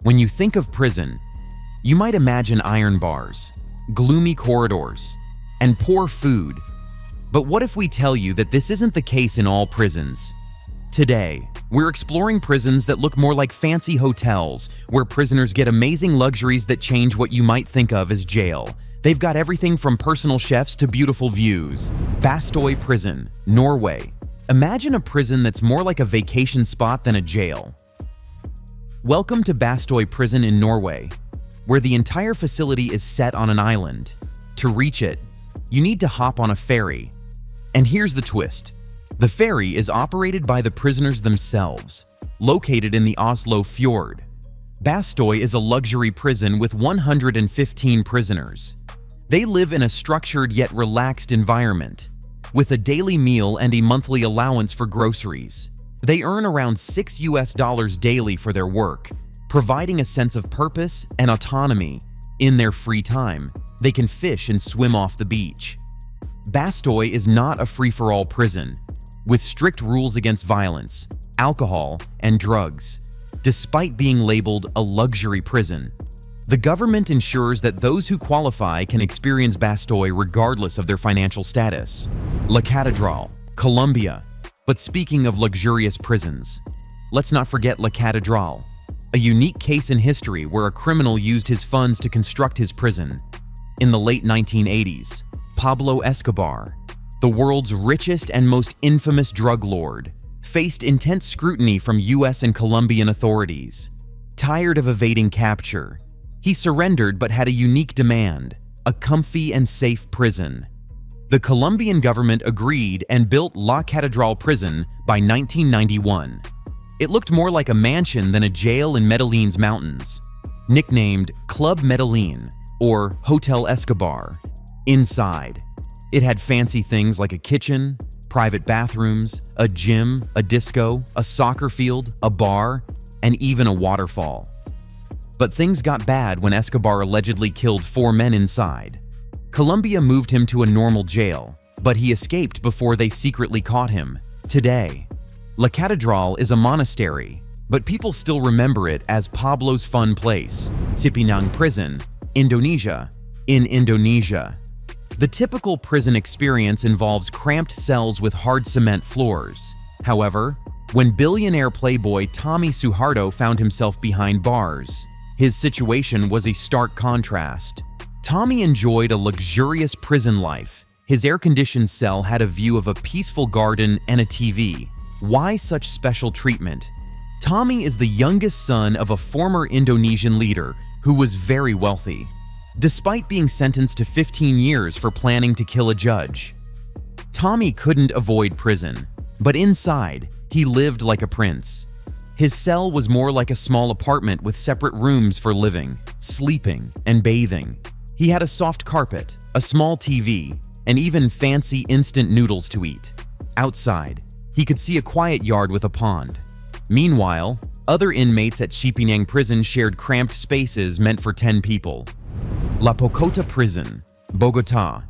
When you think of prison, you might imagine iron bars, gloomy corridors, and poor food. But what if we tell you that this isn't the case in all prisons? Today, we're exploring prisons that look more like fancy hotels, where prisoners get amazing luxuries that change what you might think of as jail. They've got everything from personal chefs to beautiful views. Bastøy Prison, Norway. Imagine a prison that's more like a vacation spot than a jail. Welcome to Bastøy Prison in Norway, where the entire facility is set on an island. To reach it, you need to hop on a ferry. And here's the twist. The ferry is operated by the prisoners themselves, located in the Oslo Fjord. Bastøy is a luxury prison with 115 prisoners. They live in a structured yet relaxed environment, with a daily meal and a monthly allowance for groceries. They earn around $6 daily for their work, providing a sense of purpose and autonomy. In their free time, they can fish and swim off the beach. Bastøy is not a free-for-all prison, with strict rules against violence, alcohol, and drugs. Despite being labeled a luxury prison, the government ensures that those who qualify can experience Bastøy regardless of their financial status. La Catedral, Colombia. But speaking of luxurious prisons, let's not forget La Catedral, a unique case in history where a criminal used his funds to construct his prison. In the late 1980s, Pablo Escobar, the world's richest and most infamous drug lord, faced intense scrutiny from US and Colombian authorities. Tired of evading capture, he surrendered but had a unique demand: a comfy and safe prison. The Colombian government agreed and built La Catedral prison by 1991. It looked more like a mansion than a jail in Medellin's mountains. Nicknamed Club Medellin or Hotel Escobar. Inside, it had fancy things like a kitchen, private bathrooms, a gym, a disco, a soccer field, a bar, and even a waterfall. But things got bad when Escobar allegedly killed 4 men inside. Colombia moved him to a normal jail, but he escaped before they secretly caught him. Today, La Catedral is a monastery, but people still remember it as Pablo's fun place, Cipinang Prison, Indonesia, in Indonesia. The typical prison experience involves cramped cells with hard cement floors. However, when billionaire playboy Tommy Suharto found himself behind bars, his situation was a stark contrast. Tommy enjoyed a luxurious prison life. His air-conditioned cell had a view of a peaceful garden and a TV. Why such special treatment? Tommy is the youngest son of a former Indonesian leader who was very wealthy, despite being sentenced to 15 years for planning to kill a judge. Tommy couldn't avoid prison, but inside, he lived like a prince. His cell was more like a small apartment with separate rooms for living, sleeping, and bathing. He had a soft carpet, a small TV, and even fancy instant noodles to eat. Outside, he could see a quiet yard with a pond. Meanwhile, other inmates at Cipinang Prison shared cramped spaces meant for 10 people. La Pocota Prison, Bogotá.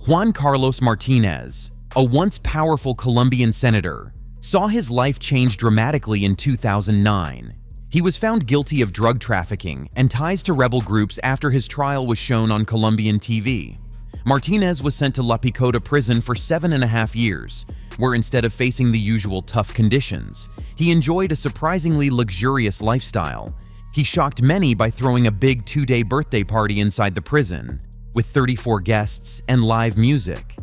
Juan Carlos Martinez, a once powerful Colombian senator, saw his life change dramatically in 2009. He was found guilty of drug trafficking and ties to rebel groups after his trial was shown on Colombian TV. Martinez was sent to La Picota prison for 7.5 years, where instead of facing the usual tough conditions, he enjoyed a surprisingly luxurious lifestyle. He shocked many by throwing a big 2-day birthday party inside the prison, with 34 guests and live music.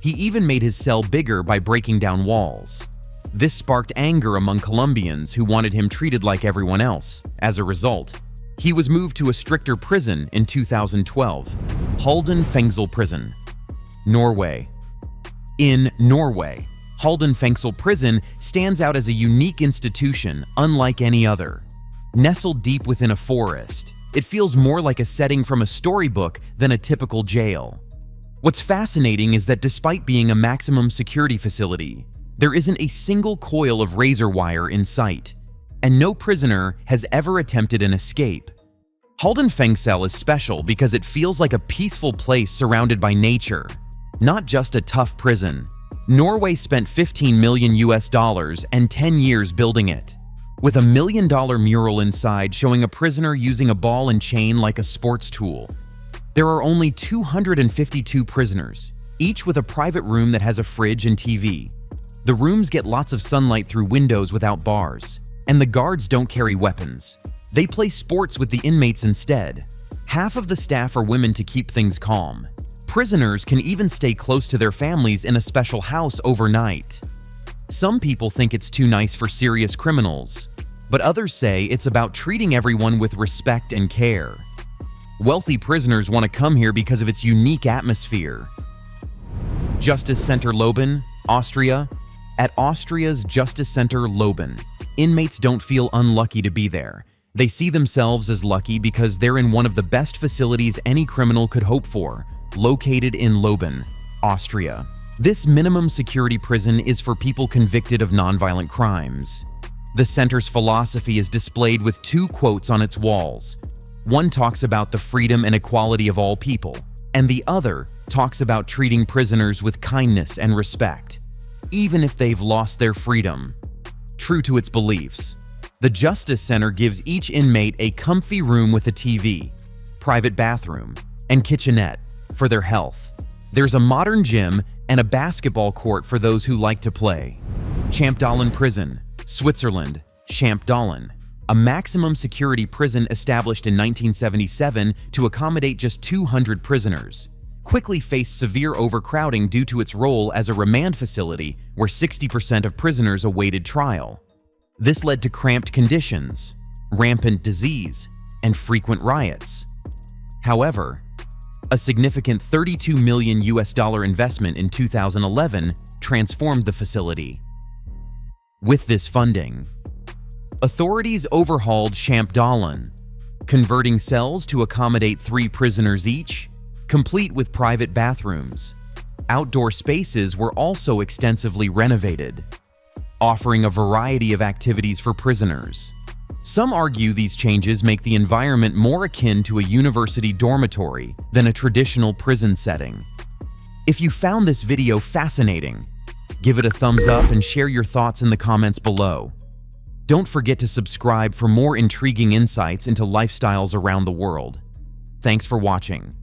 He even made his cell bigger by breaking down walls. This sparked anger among Colombians who wanted him treated like everyone else. As a result, he was moved to a stricter prison in 2012, Halden Fengsel Prison, Norway. In Norway, Halden Fengsel Prison stands out as a unique institution unlike any other. Nestled deep within a forest, it feels more like a setting from a storybook than a typical jail. What's fascinating is that despite being a maximum security facility, there isn't a single coil of razor wire in sight, and no prisoner has ever attempted an escape. Halden Fengsel is special because it feels like a peaceful place surrounded by nature, not just a tough prison. Norway spent $15 million and 10 years building it. with a $1 million mural inside showing a prisoner using a ball and chain like a sports tool. There are only 252 prisoners, each with a private room that has a fridge and TV. The rooms get lots of sunlight through windows without bars, and the guards don't carry weapons. They play sports with the inmates instead. Half of the staff are women to keep things calm. Prisoners can even stay close to their families in a special house overnight. Some people think it's too nice for serious criminals, but others say it's about treating everyone with respect and care. Wealthy prisoners want to come here because of its unique atmosphere. Justice Center Leoben, Austria. At Austria's Justice Center Leoben, inmates don't feel unlucky to be there. They see themselves as lucky because they're in one of the best facilities any criminal could hope for, located in Leoben, Austria. This minimum security prison is for people convicted of nonviolent crimes. The center's philosophy is displayed with 2 quotes on its walls. One talks about the freedom and equality of all people, and the other talks about treating prisoners with kindness and respect, even if they've lost their freedom. True to its beliefs, the Justice Center gives each inmate a comfy room with a TV, private bathroom, and kitchenette for their health. There's a modern gym and a basketball court for those who like to play. Champdalen Prison, Switzerland. Champdalen, a maximum security prison established in 1977 to accommodate just 200 prisoners, quickly faced severe overcrowding due to its role as a remand facility where 60% of prisoners awaited trial. This led to cramped conditions, rampant disease, and frequent riots. However, a significant $32 million investment in 2011 transformed the facility. With this funding, authorities overhauled Champdalen, converting cells to accommodate 3 prisoners each, complete with private bathrooms. Outdoor spaces were also extensively renovated, offering a variety of activities for prisoners. Some argue these changes make the environment more akin to a university dormitory than a traditional prison setting. If you found this video fascinating, give it a thumbs up and share your thoughts in the comments below. Don't forget to subscribe for more intriguing insights into lifestyles around the world. Thanks for watching.